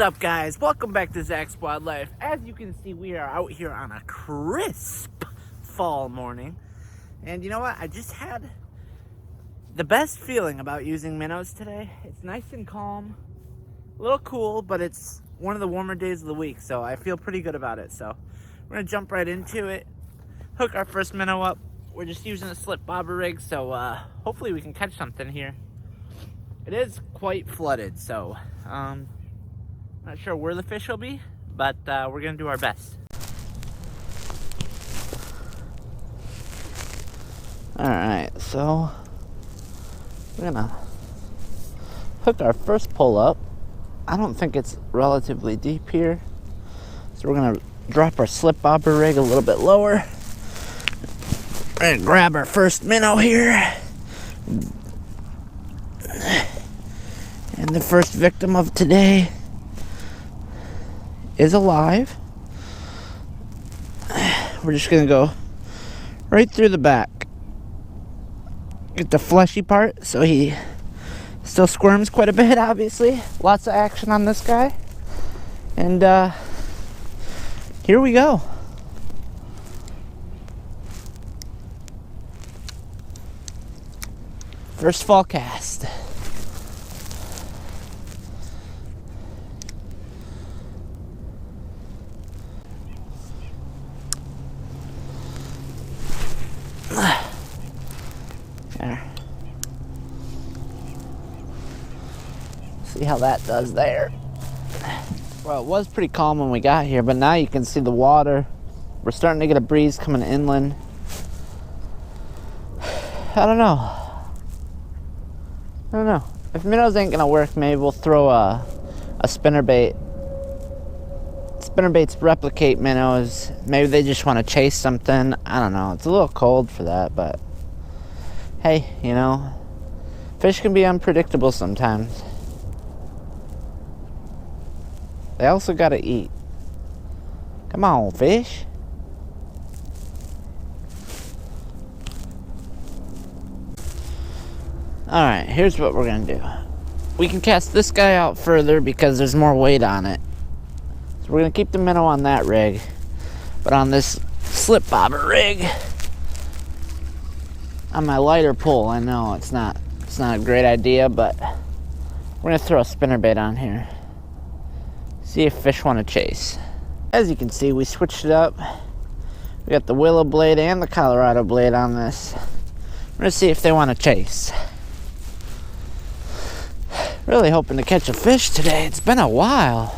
up, guys? Welcome back to Zach's Wildlife. As you can see, we are out here on a crisp fall morning. And you know what? I just had the best feeling about using minnows today. It's nice and calm, a little cool, but it's one of the warmer days of the week, so I feel pretty good about it. So we're gonna jump right into it, hook our first minnow up. We're just using a slip bobber rig, so hopefully we can catch something here. It is quite flooded, so not sure where the fish will be, but we're gonna do our best. Alright, so we're gonna hook our first pull up. I don't think it's relatively deep here, so we're gonna drop our slip bobber rig a little bit lower. We're gonna grab our first minnow here. And the first victim of today is alive. We're just gonna go right through the back. Get the fleshy part, so he still squirms quite a bit, obviously. Lots of action on this guy. And here we go. First fall cast. There. See how that does there. Well, it was pretty calm when we got here, but now you can see the water. We're starting to get a breeze coming inland. I don't know. If minnows ain't gonna work, maybe we'll throw a spinnerbait. Spinnerbaits replicate minnows. Maybe they just want to chase something. I don't know. It's a little cold for that, but hey, you know, fish can be unpredictable sometimes. They also gotta eat. Come on, fish. Alright, here's what we're gonna do. We can cast this guy out further because there's more weight on it. So we're gonna keep the minnow on that rig. But on this slip bobber rig, on my lighter pull, I know it's not a great idea, but we're gonna throw a spinnerbait on here. See if fish want to chase. As you can see, we switched it up. We got the willow blade and the Colorado blade on this. We're gonna see if they want to chase. Really hoping to catch a fish today. It's been a while.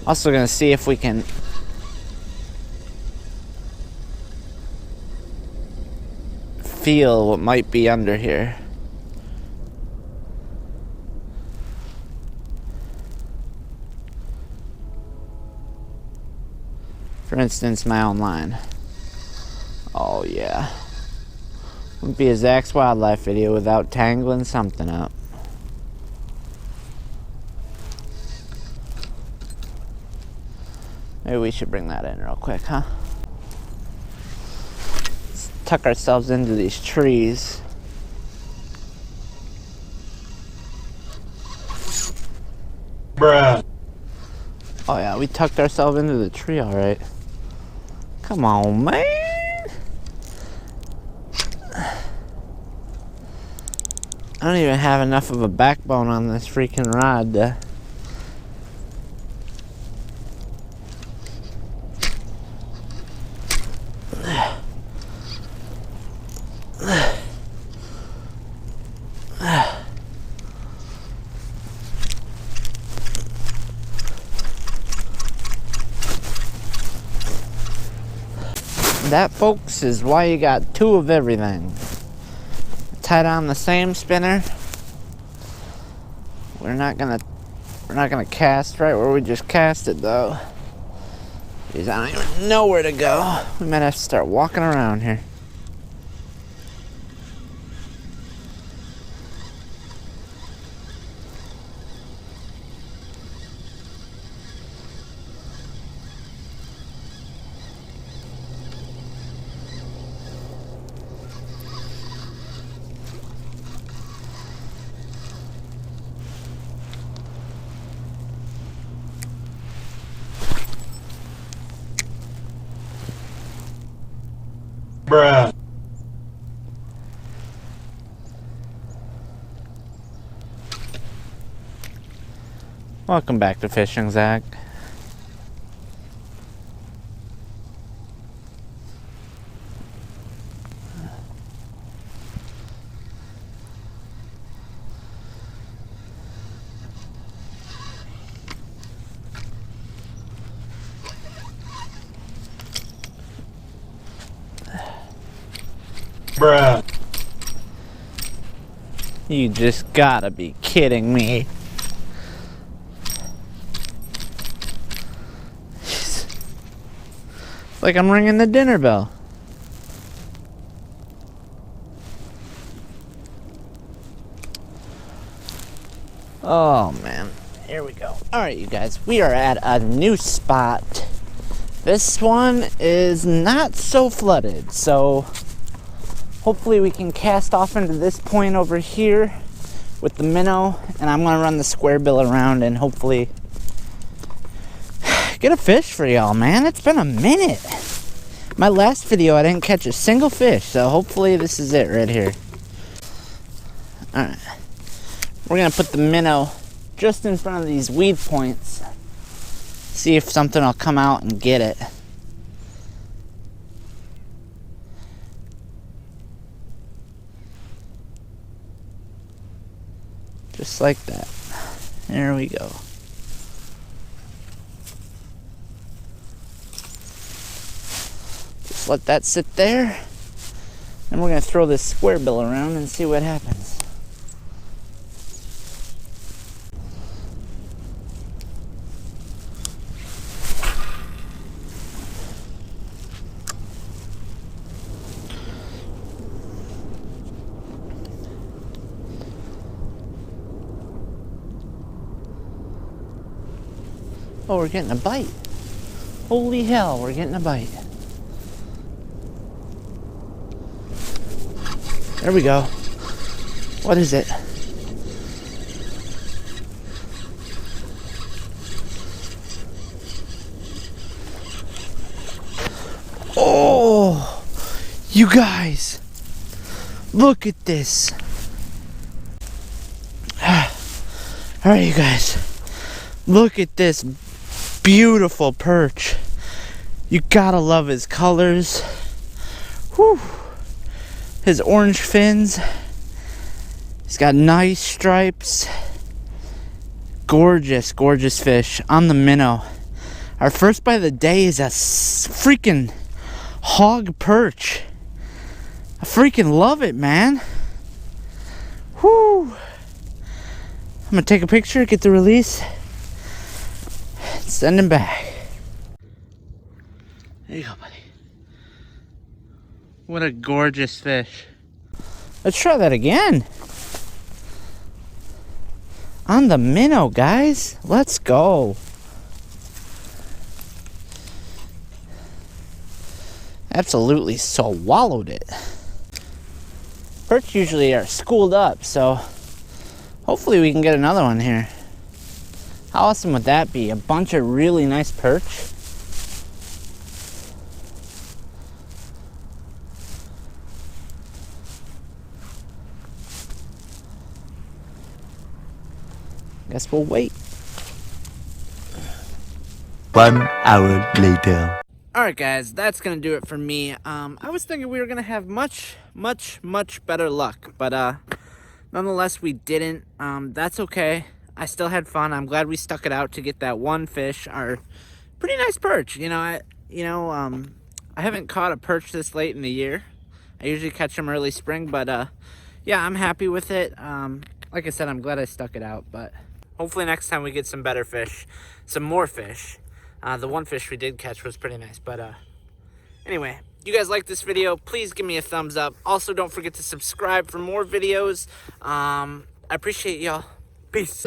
Also gonna see if we can feel what might be under here. For instance, my own line. Oh yeah. Wouldn't be a Zach's Wildlife video without tangling something up. Maybe we should bring that in real quick, huh? Let's tuck ourselves into these trees. Bruh. Oh yeah, we tucked ourselves into the tree, alright. Come on, man! I don't even have enough of a backbone on this freaking rod to... That, folks, is why you got two of everything. Tied on the same spinner. We're not gonna cast right where we just cast it though. Jeez, I don't even know where to go. We might have to start walking around here. Bruh. Welcome back to fishing, Zach. Bruh. You just gotta be kidding me. It's like I'm ringing the dinner bell. Oh man, here we go. All right, you guys, we are at a new spot. This one is not so flooded, so hopefully we can cast off into this point over here with the minnow, and I'm gonna run the square bill around and hopefully get a fish for y'all, man. It's been a minute. My last video I didn't catch a single fish, so hopefully this is it right here. All right, we're gonna put the minnow just in front of these weed points, see if something will come out and get it. Just like that. There we go. Just let that sit there. And we're going to throw this square bill around and see what happens. Oh, we're getting a bite. Holy hell, we're getting a bite. There we go. What is it? Oh, you guys, look at this. All right, you guys, look at this beautiful perch. You gotta love his colors. Whew. His orange fins. He's got nice stripes. Gorgeous, gorgeous fish on the minnow. Our first bite of the day is a freaking hog perch. I freaking love it, man. Whew. I'm gonna take a picture, get the release, send him back. There you go, buddy. What a gorgeous fish. Let's try that again. On the minnow, guys. Let's go. Absolutely swallowed it. Perch usually are schooled up, so hopefully we can get another one here. How awesome would that be? A bunch of really nice perch. Guess we'll wait. 1 hour later. Alright guys, that's gonna do it for me. I was thinking we were gonna have much better luck, but nonetheless we didn't. That's okay. I still had fun. I'm glad we stuck it out to get that one fish, our pretty nice perch. I haven't caught a perch this late in the year. I usually catch them early spring, but yeah, I'm happy with it. Like I said, I'm glad I stuck it out, but hopefully next time we get some better fish, some more fish. The one fish we did catch was pretty nice, but anyway, you guys like this video, please give me a thumbs up. Also, don't forget to subscribe for more videos. I appreciate y'all. Peace.